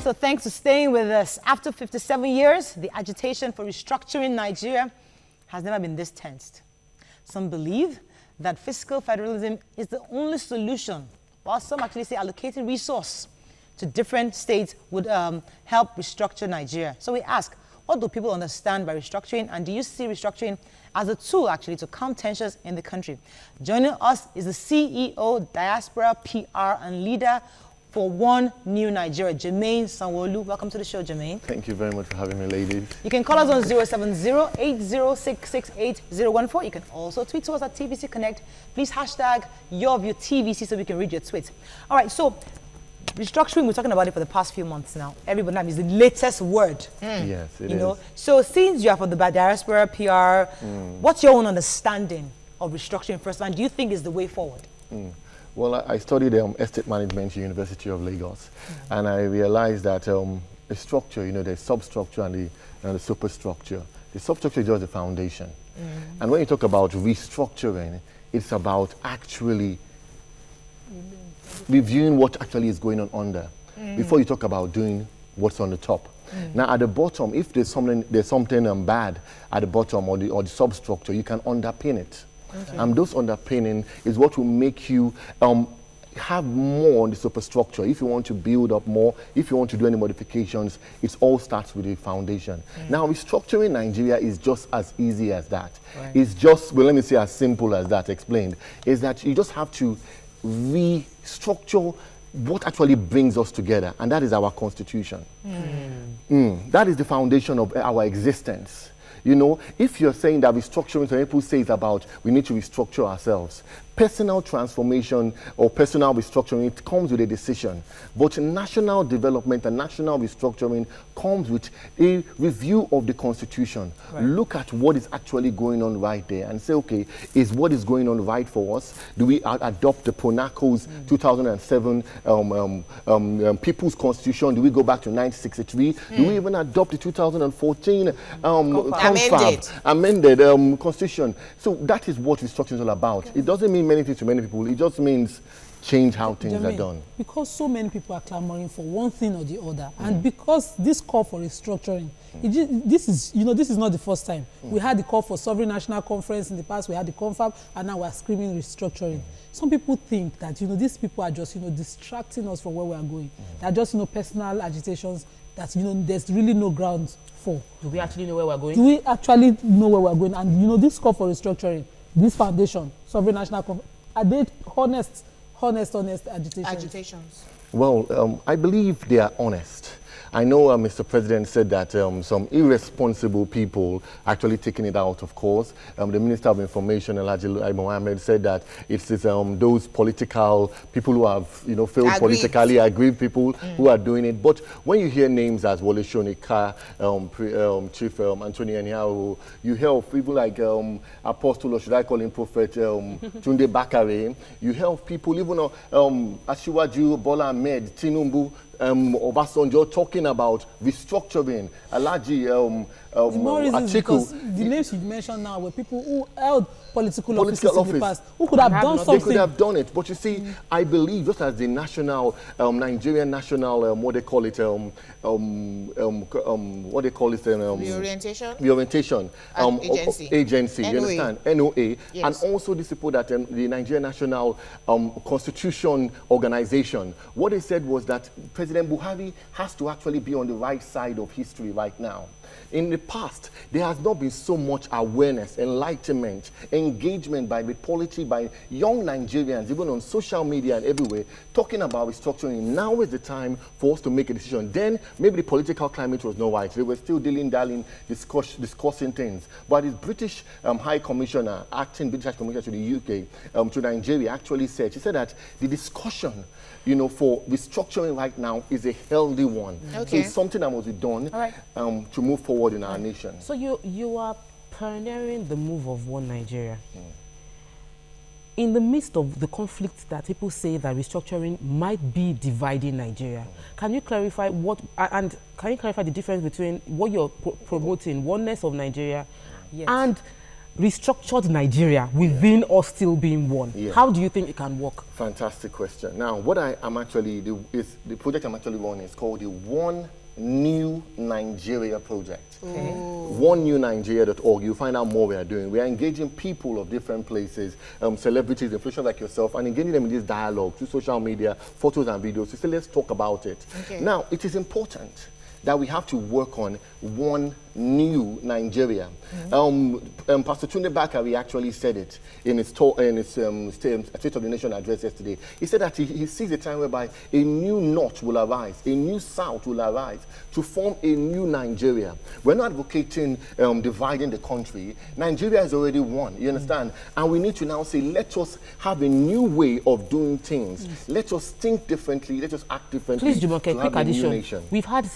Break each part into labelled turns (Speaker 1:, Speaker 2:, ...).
Speaker 1: so thanks for staying with us. After 57 years, the agitation for restructuring Nigeria has never been this tensed. Some believe that fiscal federalism is the only solution, while some actually say allocating resource to different states would help restructure Nigeria. So we ask, what do people understand by restructuring, and do you see restructuring as a tool actually to calm tensions in the country? Joining us is the CEO, Diaspora, PR, and leader for One New Nigeria, Jermaine Sanwoolu. Welcome to the show, Jermaine.
Speaker 2: Thank you very much for having me, ladies. You
Speaker 1: can call us on 070-8066-8014. You can also tweet to us at TVC Connect. Please hashtag your view TVC so we can read your tweets. All right, so restructuring, we're talking about it for the past few months now. Everybody knows the latest word.
Speaker 2: Yes, it is.
Speaker 1: So since you are from the Diaspora, PR, what's your own understanding of restructuring first, and do you think is the way forward?
Speaker 2: Well, I studied estate management at the University of Lagos, and I realized that the structure, there's substructure and the superstructure. The substructure is just the foundation. And when you talk about restructuring, it's about actually reviewing what actually is going on under before you talk about doing what's on the top. Now, at the bottom, if there's something bad at the bottom or the substructure, you can underpin it. Okay. Those underpinning is what will make you have more on the superstructure. If you want to build up more, if you want to do any modifications, it all starts with the foundation. Now, restructuring Nigeria is just as easy as that. Right. It's just, well, let me say as simple as that explained, is that you just have to restructure what actually brings us together, and that is our constitution. That is the foundation of our existence. If you're saying that restructuring, some people say it's about we need to restructure ourselves. Personal transformation or personal restructuring, it comes with a decision. But national development and national restructuring comes with a review of the Constitution. Right. Look at what is actually going on right there and say, okay, is what is going on right for us? Do we adopt the PONACO's 2007 People's Constitution? Do we go back to 1963? Do we even adopt the 2014 amended Constitution? So that is what restructuring is all about. It doesn't mean many things to many people. It just means change how things are done.
Speaker 3: Because so many people are clamoring for one thing or the other, and because this call for restructuring, this is not the first time. We had the call for Sovereign National Conference in the past, we had the confab, and now we're screaming restructuring. Some people think that these people are just distracting us from where we are going. They're just personal agitations that there's really no grounds for.
Speaker 4: Do we actually know where we're going?
Speaker 3: Do we actually know where we're going? And this call for restructuring, this foundation, Sovereign National Conference, are they honest agitations?
Speaker 2: Well, I believe they are honest. I know Mr. President said that some irresponsible people actually taking it out, of course. The Minister of Information, Alhaji Mohammed, said that it's those political people who have, failed politically, aggrieved people who are doing it. But when you hear names as Wole Soyinka, Chief Anthony Anyao, you hear people like Apostle, or should I call him Prophet, Tunde Bakare. You hear people, even Asiwaju, Bola Ahmed, Tinubu, Obasanjo talking about restructuring. Alhaji
Speaker 3: Atiku. The names you mentioned now were people who held political offices in the past, who could have done something.
Speaker 2: They could have done it, but you see, I believe just as the national, Nigerian national, what they call it, the orientation agency,
Speaker 4: NOA.
Speaker 2: You understand, NOA, yes. And also the support that the Nigerian National Constitution Organization. What they said was that President Buhari has to actually be on the right side of history right now. In the past, there has not been so much awareness, enlightenment, engagement by the polity, by young Nigerians, even on social media and everywhere, talking about restructuring. Now is the time for us to make a decision. Then, maybe the political climate was not right. They were still dilly-dallying, discussing things. But the British High Commissioner, acting British High Commissioner to the UK, to Nigeria, actually said, she said that the discussion for restructuring right now is a healthy one. Okay. So it's something that must be done to move forward in our nation.
Speaker 4: So you are pioneering the move of One Nigeria. In the midst of the conflict that people say that restructuring might be dividing Nigeria, can you clarify the difference between what you're promoting, oneness of Nigeria, and restructured Nigeria within us still being one.
Speaker 2: Yeah.
Speaker 4: How do you think it can work?
Speaker 2: Fantastic question. Now, what the project I'm actually running is called the One New Nigeria Project.
Speaker 1: Okay.
Speaker 2: OneNewNigeria.org. You'll find out more we are doing. We are engaging people of different places, celebrities, influencers like yourself, and engaging them in this dialogue through social media, photos and videos to say, let's talk about it.
Speaker 5: Okay.
Speaker 2: Now, it is important that we have to work on one new Nigeria. Pastor Tunde Bakari actually said it in his State of the Nation address yesterday. He said that he sees a time whereby a new North will arise, a new South will arise to form a new Nigeria. We're not advocating dividing the country. Nigeria is already one, you understand? And we need to now say, let us have a new way of doing things. Let us think differently, let us act differently.
Speaker 4: Please, Jumoke, quick addition. We've had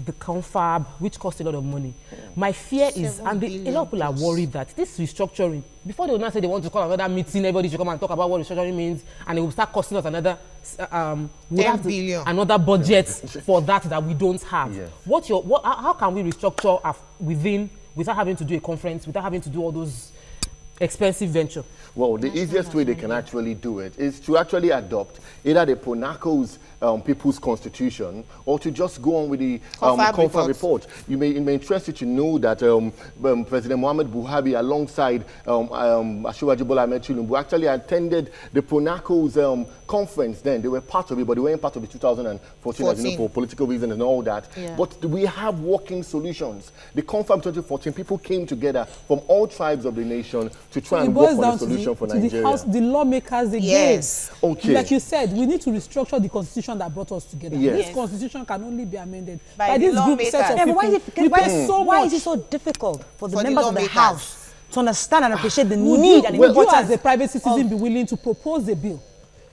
Speaker 4: the confab, which cost a lot of money. My fear is, and a lot of people are worried that this restructuring, before they will not say they want to call another meeting, everybody should come and talk about what restructuring means, and it will start costing us another
Speaker 5: 10 billion.
Speaker 4: another budget for that we don't have.
Speaker 2: Yes.
Speaker 4: How can we restructure without having to do a conference, without having to do all those expensive venture?
Speaker 2: Well, the easiest way they can actually do it is to actually adopt either the Ponaco's People's Constitution or to just go on with the confab report. It may interest you to know that President Muhammad Buhari alongside Asiwaju Bola Ahmed Tinubu actually attended the Ponaco's conference then. They were part of it, but they weren't part of the 2014, as you know, for political reasons and all that.
Speaker 1: Yeah.
Speaker 2: But we have working solutions. The confab 2014, people came together from all tribes of the nation to try and work on a solution for Nigeria.
Speaker 3: The lawmakers, the
Speaker 5: Yes.
Speaker 2: Okay.
Speaker 3: Like you said, we need to restructure the constitution that brought us together.
Speaker 2: Yes.
Speaker 3: This constitution can only be amended
Speaker 5: By the
Speaker 3: this group
Speaker 5: lawmakers.
Speaker 3: set of
Speaker 1: Yeah, but
Speaker 3: people.
Speaker 1: why is it so difficult for the
Speaker 5: For the
Speaker 1: members of the
Speaker 5: lawmakers.
Speaker 1: House to understand and appreciate the
Speaker 3: Would
Speaker 1: need
Speaker 3: you,
Speaker 1: and
Speaker 3: would you
Speaker 1: importance
Speaker 3: as a private citizen be willing to propose a bill,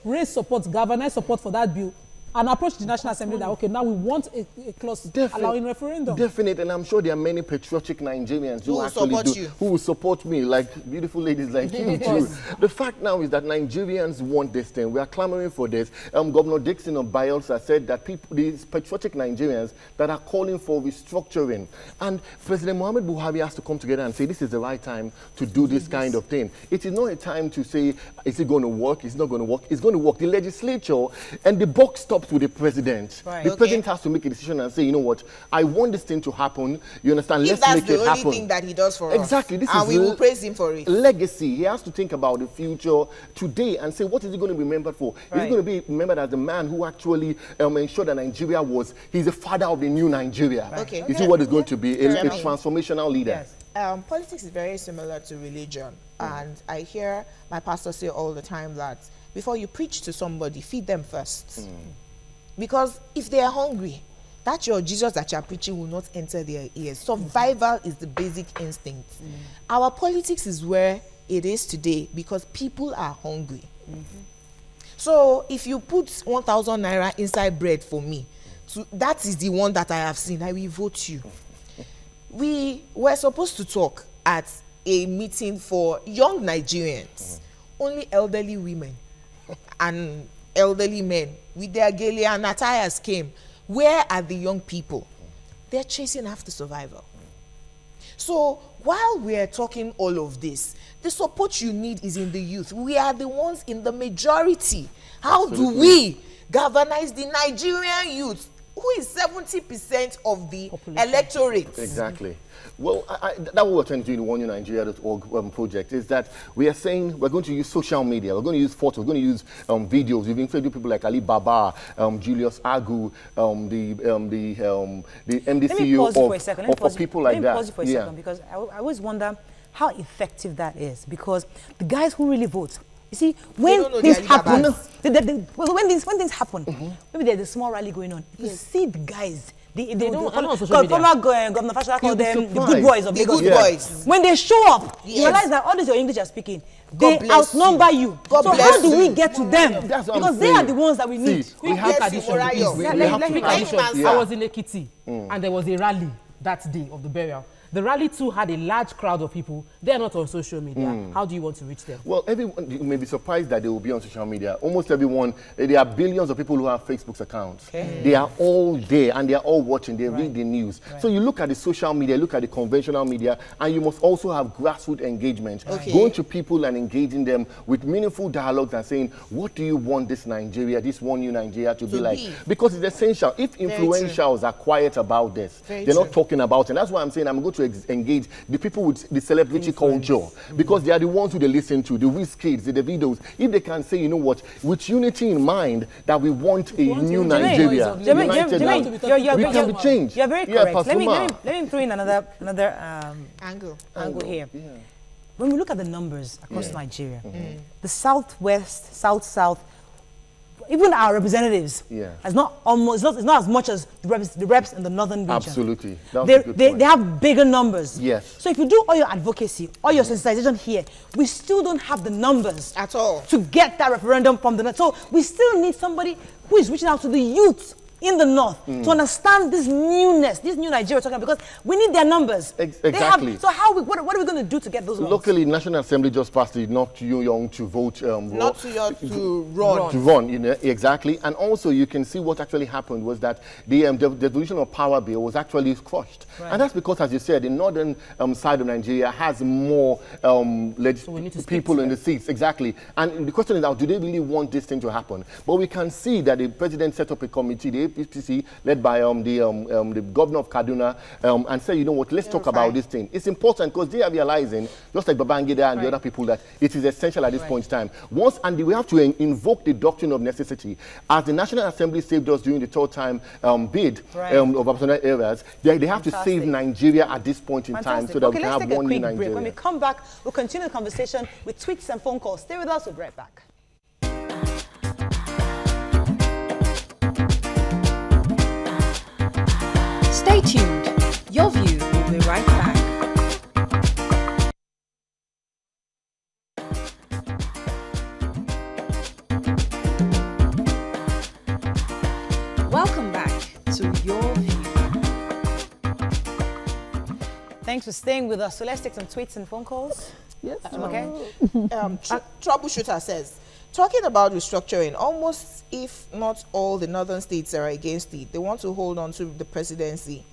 Speaker 3: raise support, galvanize support for that bill, and approach the National Assembly that, okay, now we want a clause allowing referendum?
Speaker 2: Definitely, and I'm sure there are many patriotic Nigerians who
Speaker 5: will
Speaker 2: actually
Speaker 5: support
Speaker 2: do,
Speaker 5: you.
Speaker 2: who will support me, like beautiful ladies like you too. The fact now is that Nigerians want this thing. We are clamoring for this. Governor Dixon of Bayelsa said that these patriotic Nigerians that are calling for restructuring, and President Muhammad Buhari has to come together and say this is the right time to do this kind of thing. It is not a time to say, is it going to work? It's not going to work. It's going to work. The legislature and the buck stops with the president.
Speaker 1: Right.
Speaker 2: The president has to make a decision and say, you know what, I want this thing to happen. You understand?
Speaker 5: If
Speaker 2: Let's
Speaker 5: that's
Speaker 2: make
Speaker 5: the
Speaker 2: it
Speaker 5: only
Speaker 2: happen.
Speaker 5: thing that he does for
Speaker 2: Exactly.
Speaker 5: us,
Speaker 2: This
Speaker 5: and
Speaker 2: is
Speaker 5: we will praise him for it.
Speaker 2: Legacy. He has to think about the future today and say, what is he going to be remembered for? Is he
Speaker 1: Right.
Speaker 2: going to be remembered as the man who actually ensured that Nigeria he's the father of the new Nigeria?
Speaker 5: Okay.
Speaker 2: You see what is going to be a
Speaker 5: Jermaine.
Speaker 2: transformational leader?
Speaker 1: Yes.
Speaker 5: Politics is very similar to religion, and I hear my pastor say all the time that before you preach to somebody, feed them first. Because if they are hungry, that your Jesus that you are preaching will not enter their ears. Survival is the basic instinct. Our politics is where it is today because people are hungry. So if you put 1,000 naira inside bread for me, that is the one that I have seen, I will vote you. We were supposed to talk at a meeting for young Nigerians, only elderly women and elderly men with their Ghanaian attires came. Where are the young people? They're chasing after survival. So while we're talking all of this, the support you need is in the youth. We are the ones in the majority. How do we galvanize the Nigerian youth, who is 70% of the electorate?
Speaker 2: Exactly. Well, that's what we're trying to do in the OneNewNigeria.org project, is that we are saying we're going to use social media, we're going to use photos, we're going to use videos. We've included people like Ali Baba, Julius Agu, the MD CEO of people like that.
Speaker 1: Let me pause you for a second, because I always wonder how effective that is, because the guys who really vote, you see, when things happen, when things happen, maybe there's a small rally going on. If you see the guys, Governor Fashola called them the good boys of Lagos.
Speaker 5: The good boys.
Speaker 1: When they show up, you realize that all this your English are speaking, they outnumber you.
Speaker 5: God
Speaker 1: so
Speaker 5: bless
Speaker 1: how do we get to them?
Speaker 2: That's what
Speaker 1: Because
Speaker 2: I'm
Speaker 1: they
Speaker 2: saying.
Speaker 1: are the ones that we need.
Speaker 2: We have
Speaker 5: tradition.
Speaker 4: I was in Ekiti and there was a rally that day of the burial. The rally too had a large crowd of people. They're not on social media. How do you want to reach them?
Speaker 2: Well, everyone, you may be surprised that they will be on social media. Almost everyone, there are billions of people who have Facebook accounts. They are all there and they are all watching. They read the news. So you look at the social media, look at the conventional media, and you must also have grassroots engagement. Going to people and engaging them with meaningful dialogues and saying, what do you want this Nigeria, this one new Nigeria to be like? Because it's essential. If influentials are quiet about this, they're not talking about it. And that's why I'm saying I'm going to engage the people with the celebrity culture, because they are the ones who they listen to, the Wizkids, the Davidos. If they can say, you know what, with unity in mind, that we want a new Nigeria, we can be changed.
Speaker 1: You're very correct. Let me throw in another
Speaker 5: angle
Speaker 1: here. When we look at the numbers across Nigeria, the Southwest, South, even our representatives, it's not as much as the reps in the northern region.
Speaker 2: Absolutely.
Speaker 1: They have bigger numbers.
Speaker 2: Yes.
Speaker 1: So if you do all your advocacy, all your sensitization here, we still don't have the numbers
Speaker 5: at all
Speaker 1: to get that referendum from the north. So we still need somebody who is reaching out to the youth in the north to understand this newness, this new Nigeria we're talking about, because we need their numbers.
Speaker 2: Exactly.
Speaker 1: So what are we going to do to get those ones?
Speaker 2: Locally, National Assembly just passed the not too young to vote.
Speaker 5: Not too young to run.
Speaker 2: To run, you know, exactly. And also you can see what actually happened was that the devolution of power bill was actually crushed. And that's because, as you said, the northern side of Nigeria has more people in the seats. Exactly. And the question is now, do they really want this thing to happen? But we can see that the president set up a committee, the APC, led by the governor of Kaduna, and say, you know what, let's talk about this thing. It's important because they are realizing, just like Babangida and the other people, that it is essential at this point in time. And we have to invoke the doctrine of necessity. As the National Assembly saved us during the third time bid of Absonate areas, they have to save Nigeria at this point in time so that we can have one new Nigeria.
Speaker 1: Break. When we come back, we'll continue the conversation with tweets and phone calls. Stay with us, we'll be right back.
Speaker 6: Stay tuned. Your View will be right back. Welcome back to Your View.
Speaker 1: Thanks for staying with us. So let's take some tweets and phone calls.
Speaker 3: Yes.
Speaker 1: Okay.
Speaker 5: Troubleshooter says, talking about restructuring, almost if not all the northern states are against it. They want to hold on to the presidency.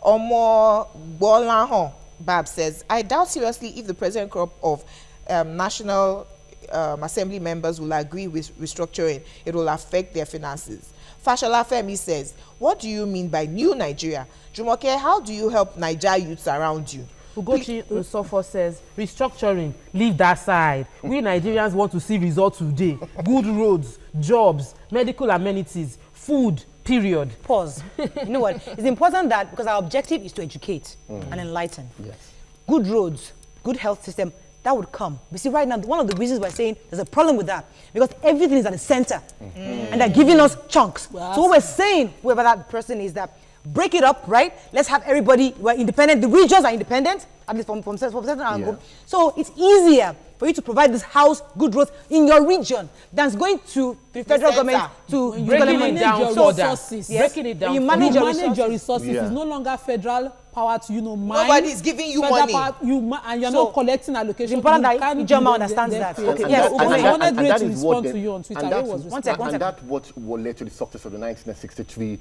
Speaker 5: Omo Bolanho Bab says, I doubt seriously if the present crop of National Assembly members will agree with restructuring. It will affect their finances. Fashola Femi says, what do you mean by new Nigeria? Jumoke, how do you help Niger youths around you?
Speaker 4: Ugochi Nsofo says, restructuring, leave that side. We Nigerians want to see results today. Good roads, jobs, medical amenities, food, period.
Speaker 1: Pause. You know what? It's important that, because our objective is to educate and enlighten.
Speaker 2: Yes.
Speaker 1: Good roads, good health system, that would come. We see right now, one of the reasons we're saying there's a problem with that, because everything is at the center. And they're giving us chunks. Well, so what we're saying, whoever that person is, that break it up, right? Let's have everybody, we're independent. The regions are independent, at least from certain angle. So it's easier for you to provide this house, good growth in your region than going to the federal government to
Speaker 4: breaking it down
Speaker 3: resources.
Speaker 1: Yes.
Speaker 4: Breaking it down.
Speaker 1: You manage your resources.
Speaker 3: It's no longer federal power to, mine.
Speaker 5: Nobody is giving you money.
Speaker 3: And you're not collecting allocation.
Speaker 1: It's important that Ijoma understands that.
Speaker 3: Okay.
Speaker 1: Yes.
Speaker 3: I wanted Ray to respond to you on Twitter.
Speaker 2: And that's what led to the success of the 1963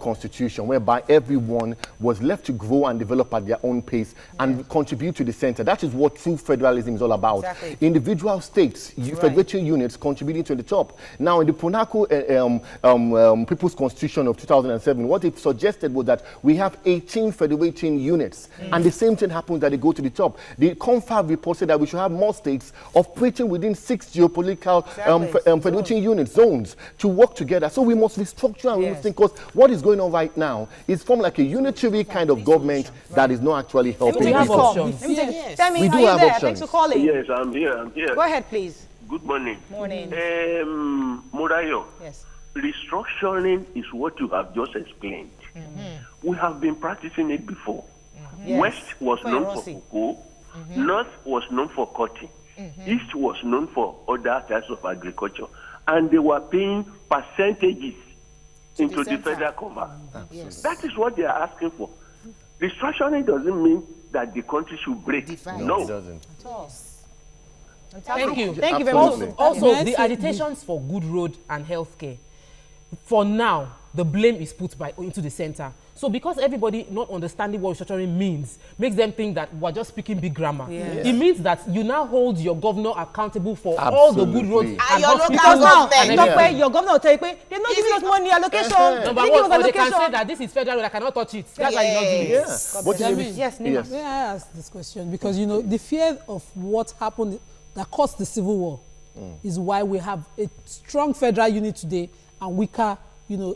Speaker 2: Constitution, whereby everyone was left to grow and develop at their own pace and contribute to the center. That is what true federalism is all about.
Speaker 1: Exactly.
Speaker 2: Individual states, federating units contributing to the top. Now, in the Ponako People's Constitution of 2007, what it suggested was that we have 18 federating units, and the same thing happens that they go to the top. The Confab report said that we should have more states operating within 6 geopolitical federating unit zones to work together. So we must restructure and we must think, because what is going on right now is from like a unitary kind of government that is not actually helping.
Speaker 4: We have options.
Speaker 1: Femi,
Speaker 2: we do have options.
Speaker 1: Thanks for calling.
Speaker 7: Yes, I'm here.
Speaker 1: Go ahead, please.
Speaker 7: Good morning.
Speaker 1: Morning.
Speaker 7: Morayo,
Speaker 1: Yes.
Speaker 7: restructuring is what you have just explained. We have been practicing it before.
Speaker 1: Yes.
Speaker 7: West was known for cocoa, North was known for cotton, East was known for other types of agriculture, and they were paying percentages into the federal cover.
Speaker 5: Yes.
Speaker 7: That is what they are asking for. Restructuring doesn't mean that the country should break.
Speaker 5: Divide.
Speaker 7: No.
Speaker 2: it doesn't.
Speaker 4: Thank you.
Speaker 1: Thank you very much.
Speaker 2: Absolutely.
Speaker 4: Also,
Speaker 3: May I
Speaker 4: the
Speaker 3: say-
Speaker 4: agitations for good road and healthcare, for now, the blame is put into the center. So because everybody not understanding what restructuring means, makes them think that we're just speaking big grammar.
Speaker 1: Yes.
Speaker 4: It means that you now hold your governor accountable for all the good roads
Speaker 2: Absolutely.
Speaker 5: And your local
Speaker 1: Because now,
Speaker 5: government.
Speaker 1: not where your governor will tell you, they're not giving us money allocation.
Speaker 4: Number
Speaker 1: They give
Speaker 4: one,
Speaker 1: us
Speaker 4: or they can
Speaker 1: allocation.
Speaker 4: say that this is federal road, I cannot touch it. That's why you not give it.
Speaker 2: Yeah. What
Speaker 3: Jermaine.
Speaker 2: did you-
Speaker 1: Yes, Nima.
Speaker 2: Yes.
Speaker 3: May I ask this question? Because, you know, the fear of what happened that caused the civil war is why we have a strong federal unit today and weaker, you know,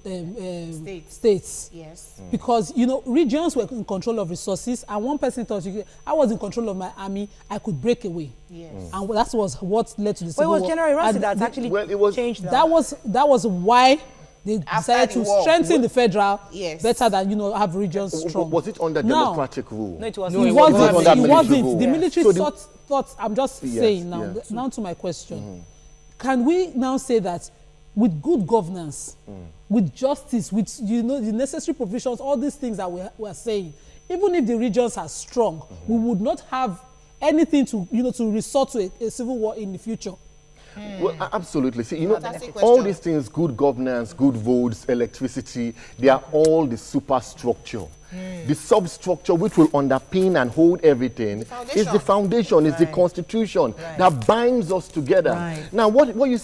Speaker 3: states.
Speaker 5: Yes.
Speaker 3: Because, you know, regions were in control of resources, and one person thought, I was in control of my army, I could break away.
Speaker 5: Yes.
Speaker 3: And that was what led to the
Speaker 1: But it
Speaker 3: civil
Speaker 1: was
Speaker 3: war.
Speaker 1: General Rossi
Speaker 3: And
Speaker 1: that
Speaker 3: the-
Speaker 1: actually
Speaker 2: well, it was-
Speaker 1: changed
Speaker 3: that was why they decided
Speaker 5: the
Speaker 3: to
Speaker 5: war.
Speaker 3: strengthen the federal
Speaker 5: Yes.
Speaker 3: better than, you know, have regions strong.
Speaker 2: Was it under
Speaker 3: Now,
Speaker 2: democratic rule?
Speaker 1: No, it was
Speaker 4: No,
Speaker 3: It
Speaker 4: it
Speaker 3: wasn't.
Speaker 2: wasn't under
Speaker 3: It
Speaker 2: military
Speaker 3: wasn't.
Speaker 2: rule.
Speaker 3: The
Speaker 2: Yes.
Speaker 3: military
Speaker 2: So the-
Speaker 3: thought. I'm just
Speaker 2: Yes,
Speaker 3: saying now.
Speaker 2: yes.
Speaker 3: Now to my question: can we now say that with good governance, with justice, with, you know, the necessary provisions, all these things that we are saying, even if the regions are strong, we would not have anything to, you know, to resort to a civil war in the future?
Speaker 2: Well, absolutely. See, you know,
Speaker 5: Fantastic
Speaker 2: all
Speaker 5: question.
Speaker 2: these things, good governance, good roads, electricity, they are all the superstructure. The substructure which will underpin and hold everything is the foundation, is the constitution that binds us together.
Speaker 1: Right.
Speaker 2: Now, what you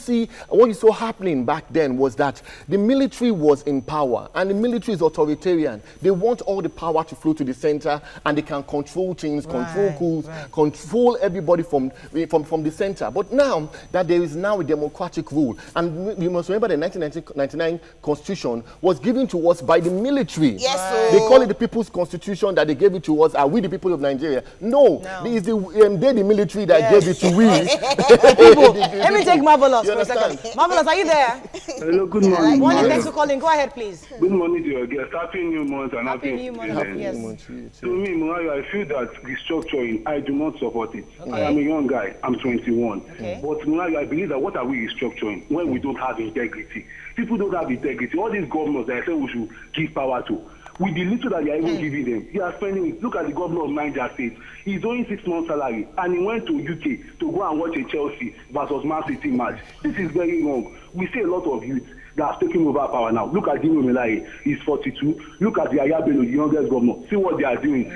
Speaker 2: saw happening back then was that the military was in power, and the military is authoritarian. They want all the power to flow to the center, and they can control things, control coups, control everybody from the center. But now that there is now a democratic rule, and you must remember the 1999 Constitution was given to us by the military.
Speaker 5: Yes,
Speaker 2: They
Speaker 5: so-
Speaker 2: call it the People's Constitution that they gave it to us. Are we the people of Nigeria? No. It is they're the military that gave it to we.
Speaker 1: Let me take Marvelous
Speaker 2: You
Speaker 1: for a second.
Speaker 2: understand?
Speaker 1: Marvelous, are you there?
Speaker 8: Hello, good morning.
Speaker 1: Morning, thanks for calling. Go ahead, please.
Speaker 8: Good morning to your guest. Happy New Month and
Speaker 1: Happy
Speaker 8: happy
Speaker 1: New Month.
Speaker 8: Independence.
Speaker 1: Yes.
Speaker 8: To me, Murayo, I feel that restructuring, I do not support it. I am a young guy. I'm 21.
Speaker 1: Okay.
Speaker 8: But Murayo, I believe that what are we restructuring when we don't have integrity? People don't have integrity. All these governors that I say we should give power to, with the little that they are even giving them, they are spending it. Look at the governor of Niger State. He's owing 6 months' salary, and he went to UK to go and watch a Chelsea versus Man City match. This is very wrong. We see a lot of youth that are taking over power now. Look at Dino Melaye, he's 42. Look at the Ayabelo, the youngest governor. See what they are doing.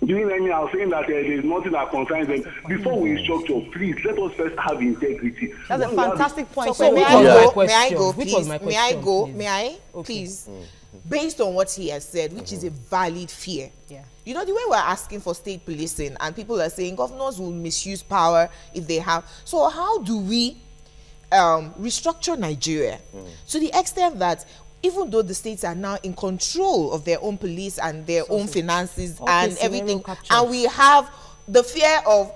Speaker 8: Doing anyhow, saying that there's nothing that concerns them. Before we restructure, please let us first have integrity.
Speaker 1: That's a
Speaker 8: When we have
Speaker 1: fantastic point.
Speaker 5: So may
Speaker 4: which
Speaker 5: I
Speaker 4: was my
Speaker 5: go? May I
Speaker 4: question?
Speaker 5: go,
Speaker 4: Which
Speaker 5: please?
Speaker 4: was my
Speaker 5: May I
Speaker 4: question,
Speaker 5: go?
Speaker 4: please?
Speaker 5: May I? Please. Based on what he has said, which is a valid fear.
Speaker 1: Yeah.
Speaker 5: You know, the way we're asking for state policing, and people are saying governors will misuse power if they have. So how do we restructure Nigeria to the extent that even though the states are now in control of their own police and their own finances and
Speaker 4: scenario
Speaker 5: everything,
Speaker 4: capture.
Speaker 5: and we have the fear of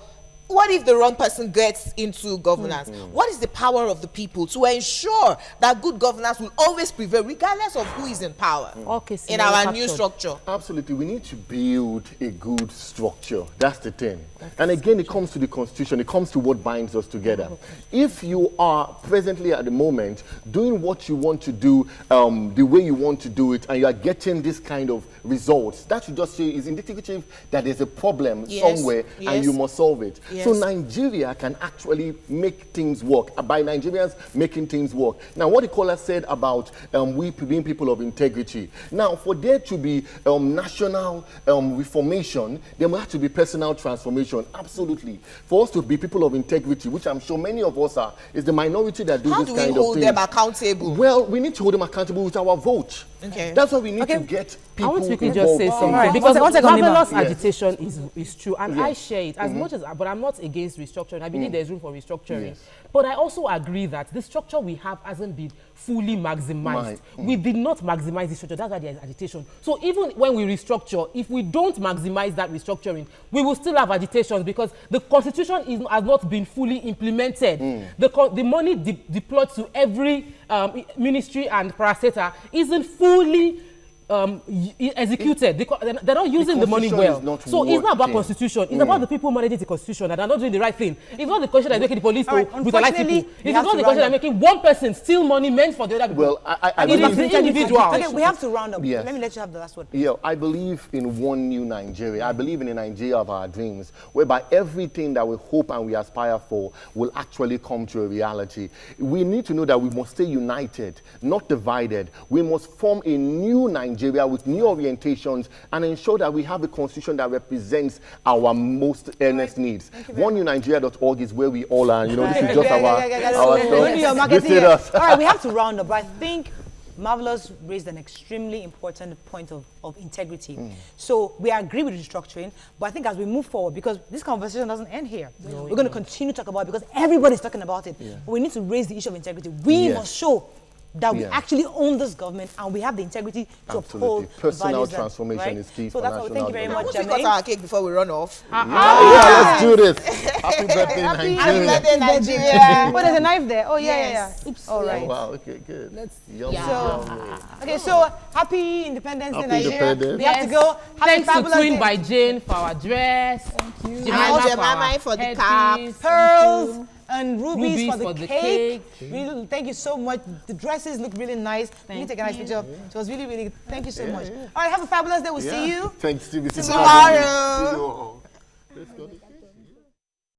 Speaker 5: what if the wrong person gets into governance? What is the power of the people to ensure that good governance will always prevail regardless of who is in power
Speaker 4: Okay,
Speaker 5: in
Speaker 4: scenario
Speaker 5: our new
Speaker 4: captured.
Speaker 5: structure?
Speaker 2: Absolutely. We need to build a good structure. That's the thing. And again, it comes to the Constitution. It comes to what binds us together. If you are presently at the moment doing what you want to do the way you want to do it, and you are getting this kind of results, that should just say is indicative that there's a problem
Speaker 5: Yes,
Speaker 2: somewhere
Speaker 5: yes.
Speaker 2: and you must solve it.
Speaker 5: Yes.
Speaker 2: So Nigeria can actually make things work, by Nigerians making things work. Now, what the caller said about we being people of integrity. Now, for there to be national reformation, there will have to be personal transformation. Absolutely. For us to be people of integrity, which I'm sure many of us are, is the minority that do
Speaker 5: How
Speaker 2: this
Speaker 5: do we
Speaker 2: kind of
Speaker 5: hold
Speaker 2: thing.
Speaker 5: them accountable?
Speaker 2: Well, we need to hold them accountable with our vote.
Speaker 5: Okay.
Speaker 2: That's why we need
Speaker 1: Okay.
Speaker 2: to get
Speaker 4: I
Speaker 2: people
Speaker 4: want to quickly
Speaker 2: involved.
Speaker 4: just say something
Speaker 1: right.
Speaker 4: because
Speaker 1: One second, Nima.
Speaker 4: marvelous
Speaker 2: Yes.
Speaker 4: agitation is true, and I
Speaker 2: Yes.
Speaker 4: share it as much as. But I'm not against restructuring. I believe there's room for restructuring.
Speaker 2: Yes.
Speaker 4: But I also agree that the structure we have hasn't been fully maximized. We did not maximize the structure. That's why there is agitation. So even when we restructure, if we don't maximize that restructuring, we will still have agitations because the constitution has not been fully implemented. The money deployed to every ministry and parastatal isn't fully executed. They're not using the money well. So it's not about constitution. It's about the people managing the constitution and they're not doing the right thing. It's not the question that is making the police to brutalize people. It's not the question that making one person steal money meant for the other people.
Speaker 2: Well, I
Speaker 4: it is the individual.
Speaker 1: Okay, we have to round up.
Speaker 2: Yes.
Speaker 1: Let me let you have the last word.
Speaker 2: Yeah, I believe in one new Nigeria. I believe in a Nigeria of our dreams, whereby everything that we hope and we aspire for will actually come to a reality. We need to know that we must stay united, not divided. We must form a new Nigeria with new orientations and ensure that we have a constitution that represents our most earnest needs. OneNewNigeria.org is where we all are. You know, this is just our stuff. This is us.
Speaker 1: All right, we have to round up. I think Marvelous raised an extremely important point of integrity. So we agree with restructuring, but I think as we move forward, because this conversation doesn't end here, we're going to continue to talk about it because everybody's talking about it. But we need to raise the issue of integrity. We must show that we actually own this government and we have the integrity to uphold
Speaker 2: personal transformation is key.
Speaker 1: So that's all. Thank you very much,
Speaker 5: Jermaine. Cut our cake before we run off.
Speaker 2: Let's do this. Happy birthday, Nigeria.
Speaker 5: Happy birthday, Nigeria.
Speaker 1: Oh, there's a knife there. Oh, yeah.
Speaker 5: Oops.
Speaker 1: All right.
Speaker 2: Oh, wow. Okay, good.
Speaker 3: Let's.
Speaker 1: Okay, so happy Independence Day, Nigeria.
Speaker 2: Independence.
Speaker 1: We have to go.
Speaker 4: Thanks to Twin by Jane for our dress. Thank you.
Speaker 5: Jemima for the cap.
Speaker 1: Pearls. And rubies for the cake. Really, thank you so much. The dresses look really nice. You can take a nice picture. It was really, really good. Thank you so much. All right, have a fabulous day. We'll see you
Speaker 2: Thanks, TVC.
Speaker 5: tomorrow.
Speaker 2: Let's go.